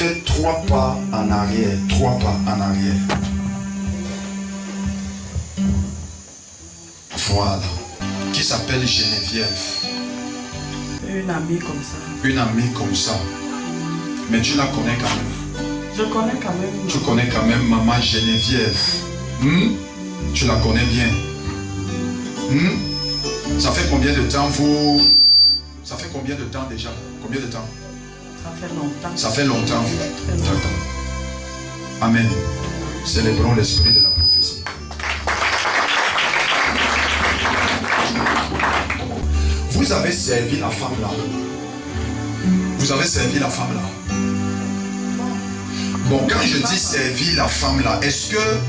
Faites 3 pas en arrière. 3 pas en arrière. Voilà. Qui s'appelle Geneviève. Une amie comme ça. Une amie comme ça. Mais tu la connais quand même. Je connais quand même. Tu connais quand même maman Geneviève. Tu la connais bien. Ça fait combien de temps vous... Ça fait combien de temps déjà? Combien de temps? Ça fait longtemps. Ça fait longtemps. Très longtemps. Amen. Célébrons l'esprit de la prophétie. Vous avez servi la femme là. Vous avez servi la femme là. Bon, quand je dis servi la femme là, est-ce que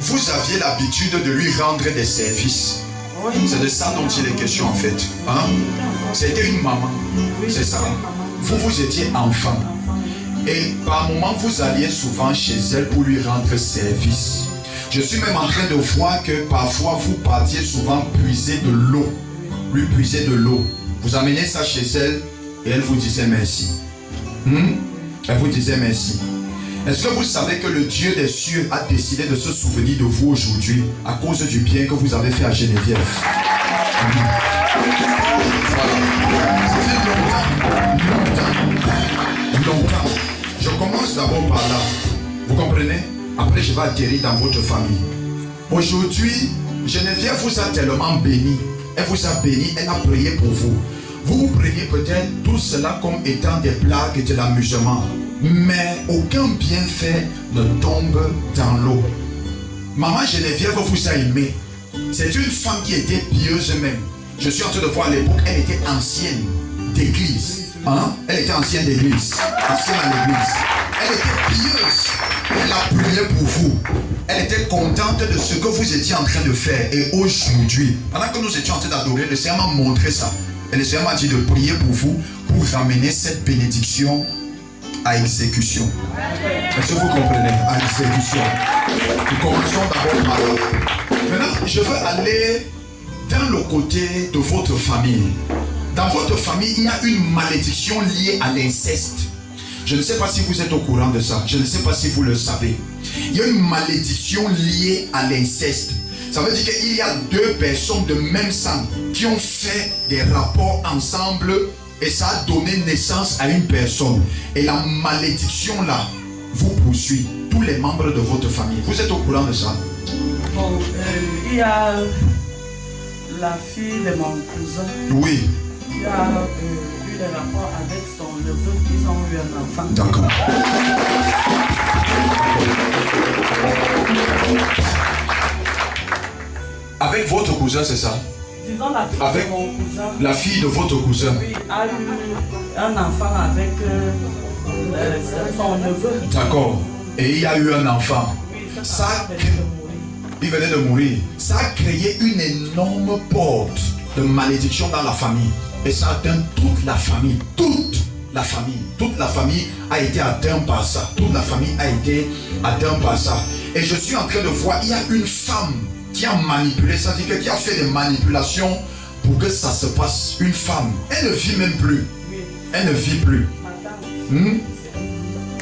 vous aviez l'habitude de lui rendre des services? Oui. C'est de ça dont il est question en fait. Hein? C'était une maman. C'est ça. Vous étiez enfant. Et par moment, vous alliez souvent chez elle pour lui rendre service. Je suis même en train de voir que parfois, vous partiez souvent puiser de l'eau. Lui puiser de l'eau. Vous amenez ça chez elle et elle vous disait merci. Elle vous disait merci. Est-ce que vous savez que le Dieu des cieux a décidé de se souvenir de vous aujourd'hui à cause du bien que vous avez fait à Geneviève? Voilà. Ça fait longtemps. Je commence d'abord par là. Vous comprenez? Après, je vais atterrir dans votre famille. Aujourd'hui, Geneviève vous a tellement béni. Elle vous a béni, elle a prié pour vous. Vous preniez peut-être tout cela comme étant des blagues et de l'amusement. Mais aucun bienfait ne tombe dans l'eau. Maman Geneviève vous a aimé. C'est une femme qui était pieuse même. Je suis en train de voir à l'époque, elle était ancienne d'église. Elle était ancienne d'église. Ancienne à l'église. Elle était pieuse. Elle a prié pour vous. Elle était contente de ce que vous étiez en train de faire. Et aujourd'hui, pendant que nous étions en train d'adorer, le Seigneur m'a montré ça. Et le Seigneur m'a dit de prier pour vous, pour ramener cette bénédiction à exécution. Est-ce que vous comprenez? À exécution. Nous commençons d'abord par là. Maintenant, je veux aller dans le côté de votre famille. Dans votre famille, il y a une malédiction liée à l'inceste. Je ne sais pas si vous êtes au courant de ça. Je ne sais pas si vous le savez. Il y a une malédiction liée à l'inceste. Ça veut dire qu'il y a 2 personnes de même sang qui ont fait des rapports ensemble et ça a donné naissance à une personne. Et la malédiction là vous poursuit, tous les membres de votre famille. Vous êtes au courant de ça? Bon, il y a la fille de mon cousin. Oui. Il a eu des rapports avec son neveu. Ils ont eu un enfant. D'accord. Avec votre cousin, c'est ça? Disons la fille avec de mon cousin. La fille de votre cousin? Oui, a eu un enfant avec son neveu. D'accord. Et il y a eu un enfant. Oui, Ça, venait de mourir. il venait de mourir. Ça a créé une énorme porte de malédiction dans la famille. Et ça atteint toute la famille. Toute la famille. Toute la famille a été atteinte par ça. Toute la famille a été atteinte par ça. Et je suis en train de voir, il y a une femme qui a manipulé, ça veut dire qui a fait des manipulations pour que ça se passe. Une femme. Elle ne vit même plus. Elle ne vit plus.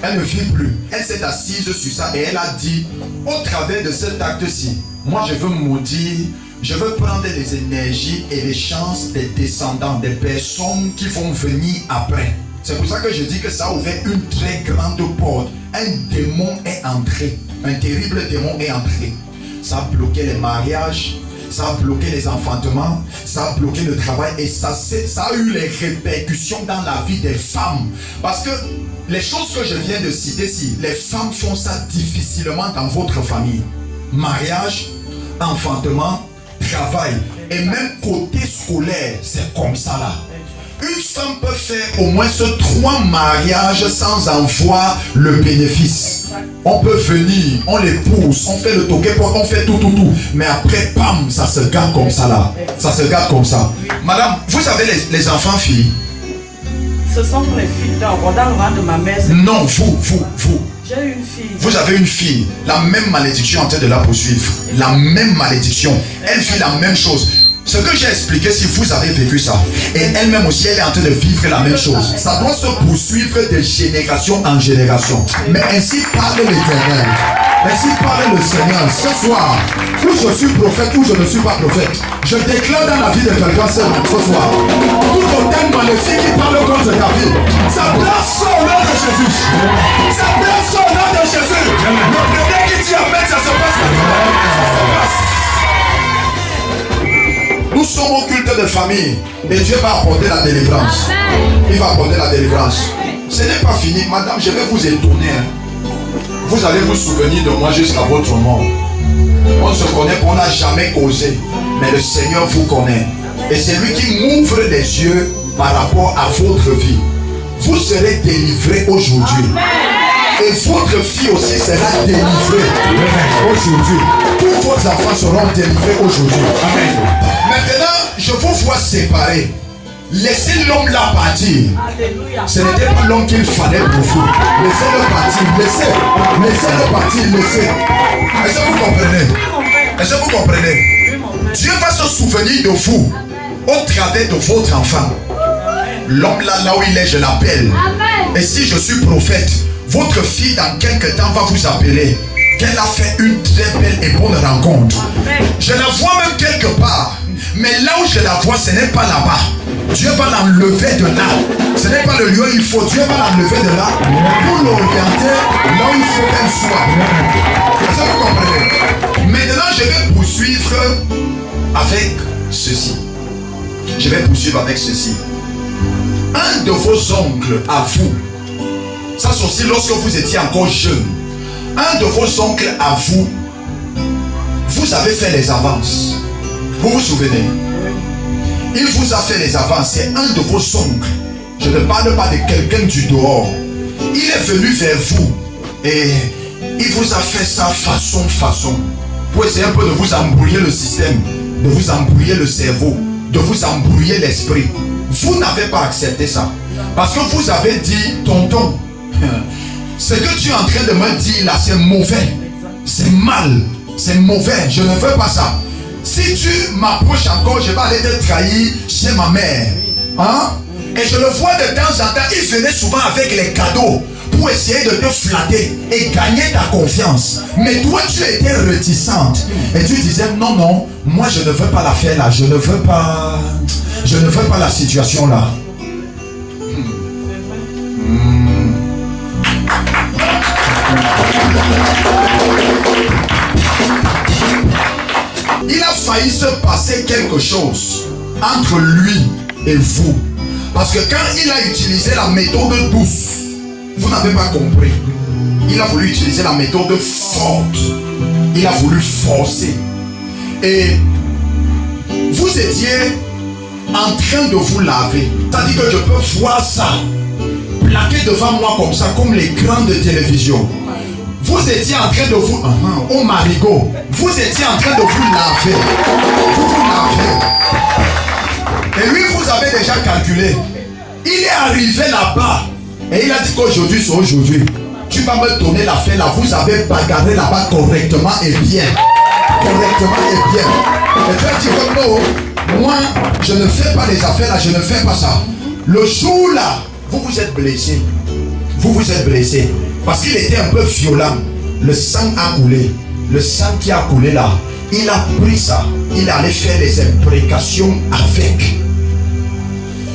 Elle ne vit plus. Elle s'est assise sur ça et elle a dit, au travers de cet acte-ci, moi je veux maudire, je veux prendre les énergies et les chances des descendants, des personnes qui vont venir après. C'est pour ça que je dis que ça a ouvert une très grande porte. Un démon est entré. Un terrible démon est entré. Ça a bloqué les mariages, ça a bloqué les enfantements, ça a bloqué le travail et ça a eu les répercussions dans la vie des femmes. Parce que les choses que je viens de citer ici, les femmes font ça difficilement dans votre famille. Mariage, enfantement, travail et même côté scolaire, c'est comme ça là. Une femme peut faire au moins 3 mariages sans en voir le bénéfice. On peut venir, on les pousse, on fait le toquet, on fait tout. Mais après, bam, ça se garde comme ça là. Ça se garde comme ça. Madame, vous avez les enfants filles? Ce sont les filles dans le ventre de ma mère. Non, vous. J'ai une fille. Vous avez une fille. La même malédiction en train de la poursuivre. La même malédiction. Elle fait la même chose. Ce que j'ai expliqué, si vous avez vécu ça, et elle-même aussi, elle est en train de vivre la même chose. Ça doit se poursuivre de génération en génération. Mais ainsi parle l'Éternel. Ainsi parle le Seigneur. Ce soir, où je suis prophète, où je ne suis pas prophète, je déclare dans la vie de quelqu'un ce soir, tout autant maléfique qui parle contre ta vie, ça place au nom de Jésus. Ça place au nom de Jésus. Le premier qui dit amen, ça se passe maintenant. Ça se passe. Nous sommes au culte de famille et Dieu va apporter la délivrance. Il va apporter la délivrance. Ce n'est pas fini. Madame, je vais vous étonner. Vous allez vous souvenir de moi jusqu'à votre mort. On se connaît, on n'a jamais causé. Mais le Seigneur vous connaît. Et c'est lui qui m'ouvre les yeux par rapport à votre vie. Vous serez délivrés aujourd'hui. Et votre fille aussi sera délivrée aujourd'hui. Tous vos enfants seront délivrés aujourd'hui. Amen. Maintenant, je vous vois séparer. Laissez l'homme là partir. Ce n'était pas l'homme qu'il fallait pour vous. Laissez-le partir. Laissez-le partir. Laissez. Est-ce que vous comprenez? Est-ce que vous comprenez? Dieu va se souvenir de vous au travers de votre enfant. L'homme là où il est, je l'appelle. Et si je suis prophète, votre fille dans quelques temps va vous appeler qu'elle a fait une très belle et bonne rencontre. Je la vois même quelque part. Mais là où je la vois, ce n'est pas là-bas. Dieu va l'enlever de là. Ce n'est pas le lieu où il faut. Dieu va l'enlever de là pour l'orienter là où il faut qu'elle soit. Est-ce que vous comprenez? Maintenant, je vais poursuivre avec ceci. Je vais poursuivre avec ceci. Un de vos oncles à vous, ça c'est aussi lorsque vous étiez encore jeune, un de vos oncles à vous, vous avez fait les avances. Vous vous souvenez? Il vous a fait les avances. C'est un de vos oncles. Je ne parle pas de quelqu'un du dehors. Il est venu vers vous et il vous a fait ça façon pour essayer un peu de vous embrouiller le système, de vous embrouiller le cerveau, de vous embrouiller l'esprit. Vous n'avez pas accepté ça parce que vous avez dit, tonton, ce que tu es en train de me dire là, c'est mauvais, c'est mal, c'est mauvais, je ne veux pas ça. Si tu m'approches encore, je vais aller te trahir chez ma mère. Hein? Et je le vois de temps en temps, il venait souvent avec les cadeaux pour essayer de te flatter et gagner ta confiance. Mais toi, tu étais réticente. Et tu disais, non, moi je ne veux pas la faire là, je ne veux pas la situation là. Il a failli se passer quelque chose entre lui et vous. Parce que quand il a utilisé la méthode douce, vous n'avez pas compris. Il a voulu utiliser la méthode forte. Il a voulu forcer. Et vous étiez en train de vous laver. C'est-à-dire que je peux voir ça plaqué devant moi comme ça, comme l'écran de télévision. Vous étiez en train de vous... au marigot. Vous étiez en train de vous laver. Vous vous lavez. Et lui, vous avez déjà calculé. Il est arrivé là-bas. Et il a dit qu'aujourd'hui, c'est aujourd'hui. Tu vas me donner l'affaire là. Vous avez bagarré là-bas correctement et bien. Correctement et bien. Et tu as dit que non, moi, je ne fais pas les affaires là. Je ne fais pas ça. Le jour là, vous vous êtes blessé. Vous vous êtes blessé. Parce qu'il était un peu violent. Le sang a coulé. Le sang qui a coulé là, il a pris ça. Il allait faire les imprécations avec.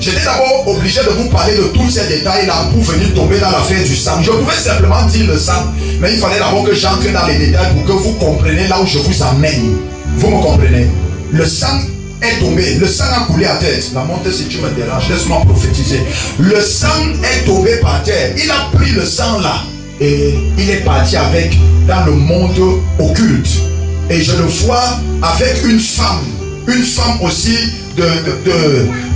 J'étais d'abord obligé de vous parler de tous ces détails là pour venir tomber dans l'affaire du sang. Je pouvais simplement dire le sang, mais il fallait d'abord que j'entre dans les détails pour que vous compreniez là où je vous amène. Vous me comprenez? Le sang est tombé, le sang a coulé à tête. La montée, si tu me déranges, laisse-moi prophétiser. Le sang est tombé par terre. Il a pris le sang là et il est parti avec dans le monde occulte. Et je le vois avec une femme aussi de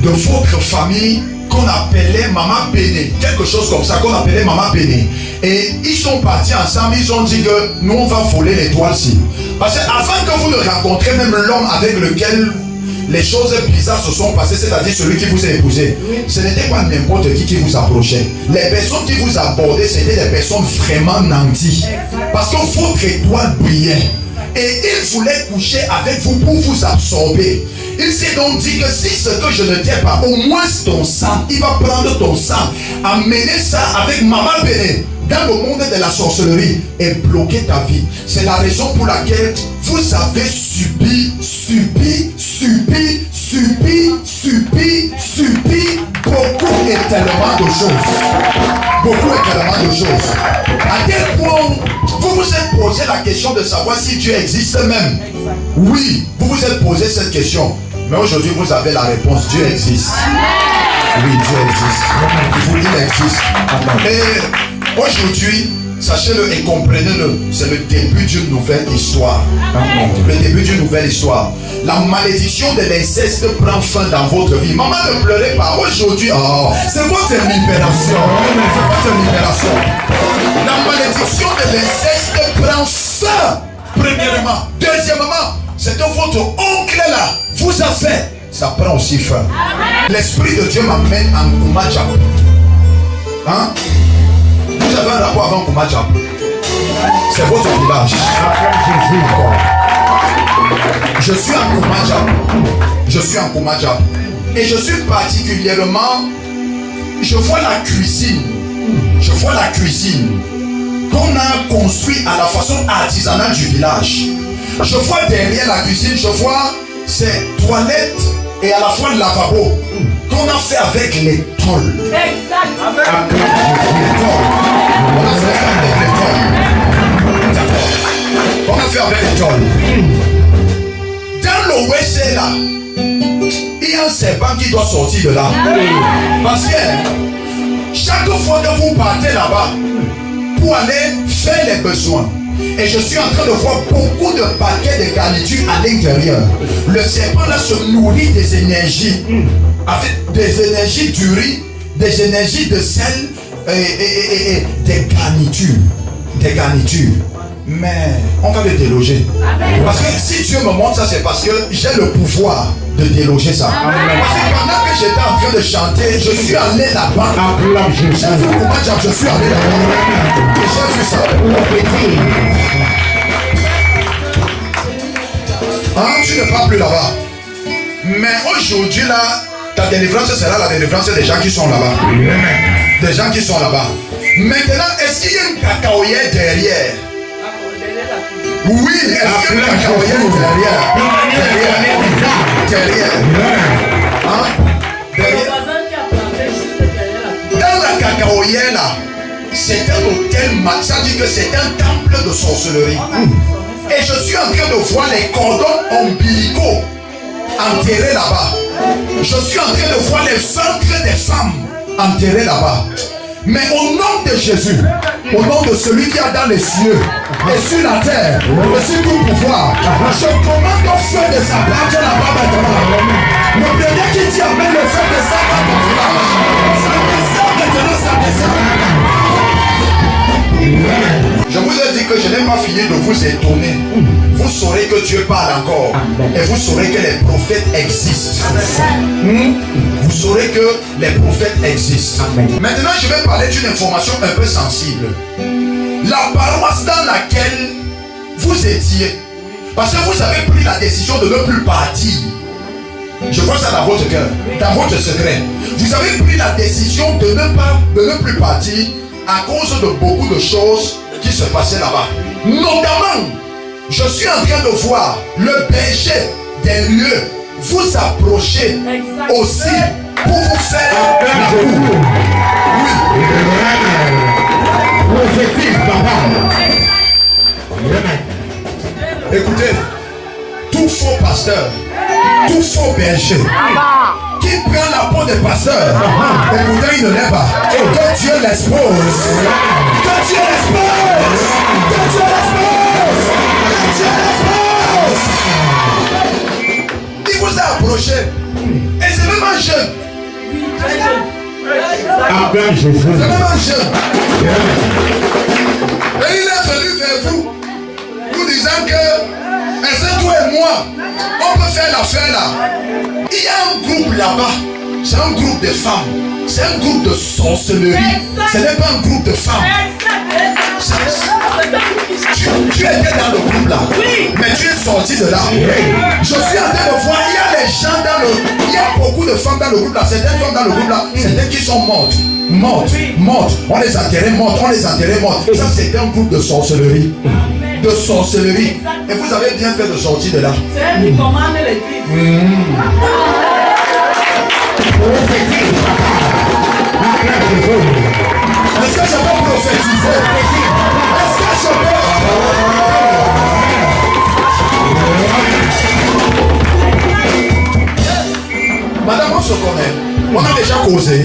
votre famille qu'on appelait Maman Béné, quelque chose comme ça qu'on appelait Maman Béné. Et ils sont partis ensemble, ils ont dit que nous on va voler l'étoile-ci. Parce que avant que vous ne rencontrez même l'homme avec lequel les choses bizarres se sont passées, c'est-à-dire celui qui vous a épousé, ce n'était pas n'importe qui vous approchait. Les personnes qui vous abordaient, c'était des personnes vraiment nanties. Parce que votre étoile brillait. Et il voulait coucher avec vous pour vous absorber. Il s'est donc dit que si ce que je ne t'ai pas, au moins ton sang, il va prendre ton sang, amener ça avec Maman Béné dans le monde de la sorcellerie et bloquer ta vie. C'est la raison pour laquelle vous avez subi beaucoup et tellement de choses. Beaucoup et tellement de choses. À quel point vous vous êtes posé la question de savoir si Dieu existe même. Oui, vous vous êtes posé cette question. Mais aujourd'hui, vous avez la réponse. Dieu existe. Oui, Dieu existe. Il existe. Et aujourd'hui, sachez-le et comprenez-le, c'est le début d'une nouvelle histoire. Le début d'une nouvelle histoire. La malédiction de l'inceste prend fin dans votre vie. Maman, ne pleurez pas. Aujourd'hui, c'est votre libération. C'est votre libération. La malédiction de l'inceste prend fin. Premièrement. Deuxièmement, c'est que votre oncle là vous a fait. Ça prend aussi fin. L'Esprit de Dieu m'amène en Koumadjap. Hein? Vous avez un rapport avant Koumadjap. C'est votre village. Je suis en Koumadjap. Je suis en Koumadjap. Et je suis particulièrement. Je vois la cuisine. Je vois la cuisine qu'on a construit à la façon artisanale du village. Je vois derrière la cuisine, je vois ces toilettes et à la fois le lavabo qu'on a fait avec les tôles. Exact. On a fait avec les tôles. D'accord. On a fait avec les tôles. Dans le WC là, il y a un serpent qui doit sortir de là. Parce que chaque fois que vous partez là-bas pour aller faire les besoins, et je suis en train de voir beaucoup de paquets de garnitures à l'intérieur. Le serpent là se nourrit des énergies, avec des énergies du riz, des énergies de sel et des garnitures. Des garnitures. Mais on va le déloger. Parce que si Dieu me montre ça, c'est parce que j'ai le pouvoir de déloger ça. Parce que pendant que j'étais en train de chanter, je suis allé là-bas. J'ai vu comment je suis allé là-bas. Et j'ai vu ça. Hein, tu ne pars plus là-bas. Mais aujourd'hui là, ta délivrance sera la délivrance des gens qui sont là-bas. Des gens qui sont là-bas. Maintenant, est-ce qu'il y a une cacaoyère derrière? Oui, est-ce qu'il y a une cacaoyère derrière? Hein? Dans la cacaoyère là, c'est un hôtel, ça dit que c'est un temple de sorcellerie. Et je suis en train de voir les cordons ombilicaux enterrés là-bas. Je suis en train de voir les ventres des femmes enterrés là-bas. Mais au nom de Jésus, au nom de celui qui a dans les cieux et sur la terre, et sur tout pouvoir, je commande au feu de sa branche là-bas maintenant. Le premier qui dit amène le feu de sa branche. Ça descend maintenant, ça descend. Je vous ai dit que je n'ai pas fini de vous étonner. Vous saurez que Dieu parle encore. Et vous saurez que les prophètes existent. Vous saurez que les prophètes existent. Maintenant, je vais parler d'une information un peu sensible. La paroisse dans laquelle vous étiez, parce que vous avez pris la décision de ne plus partir. Je vois ça dans votre cœur, dans votre secret. Vous avez pris la décision de ne plus partir à cause de beaucoup de choses qui se passaient là-bas. Notamment, je suis en train de voir le berger des lieux vous approcher aussi pour vous faire la cour. Oui. Écoutez, tout faux pasteur, tout faux berger qui prend la peau des pasteurs, écoutez, il ne l'est pas. Que Dieu l'expose. Que Dieu l'expose. Que Dieu l'expose. Que Dieu l'expose. Il vous a approché. Et c'est même un jeune. C'est même un jeune. Et il est venu vers vous, nous disant que est-ce que toi et moi, on peut faire l'affaire là. Il y a un groupe là-bas, c'est un groupe de femmes, c'est un groupe de sorcellerie, ce n'est pas un groupe de femmes. Tu étais dans le groupe là, mais tu es sorti de là. Je suis en train de voir, il y a les des gens dans le... Il y a beaucoup de femmes dans le groupe là. Certaines femmes dans le groupe là, certaines qui sont mortes. Mortes. On les enterrait mortes. Ça, c'est un groupe de sorcellerie. De sorcellerie. Et vous avez bien fait de sortir de là. C'est elle qui commande l'église. Est-ce que je peux prophétiser? Est-ce que je peux... Madame, on se connaît. On a déjà causé.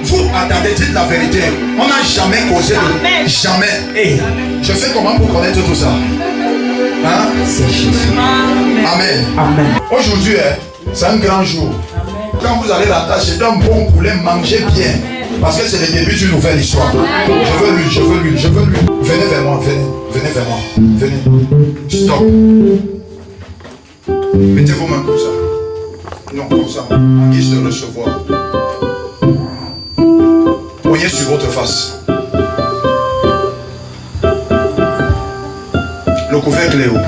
Vous attendez, dites la vérité. On n'a jamais causé. Jamais. Hey, je fais comment pour connaître tout ça? Hein? C'est Jésus. Amen. Amen. Aujourd'hui, c'est un grand jour. Quand vous allez la tâche, c'est un bon poulet, mangez bien. Parce que c'est le début d'une nouvelle histoire. Je veux lui. Venez vers moi, venez vers moi. Venez. Stop. Mettez vos mains comme ça. Non, comme ça. En guise de recevoir. Voyez sur votre face. Le couvercle est où?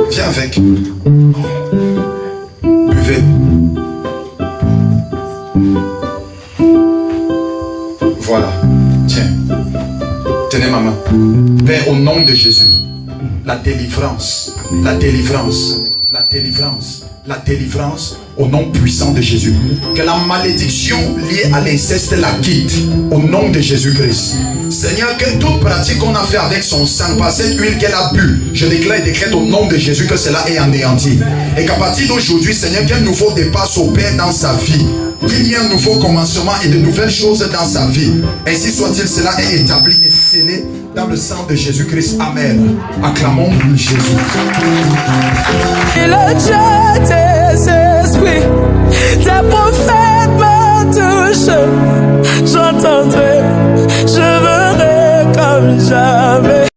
Viens avec. Buvez. Voilà. Tiens. Tenez ma main. Père, au nom de Jésus, la délivrance, au nom puissant de Jésus. Que la malédiction liée à l'inceste la quitte au nom de Jésus-Christ. Seigneur, que toute pratique qu'on a fait avec son sang, par cette huile qu'elle a bu, je déclare et décrète au nom de Jésus que cela est anéanti. Et qu'à partir d'aujourd'hui, Seigneur, qu'un nouveau départ s'opère dans sa vie. Qu'il y ait un nouveau commencement et de nouvelles choses dans sa vie. Ainsi soit-il, cela est établi et scellé dans le sang de Jésus-Christ. Amen. Acclamons Jésus. Le Dieu des esprits, tes prophètes me touchent. J'entendrai, je verrai comme jamais.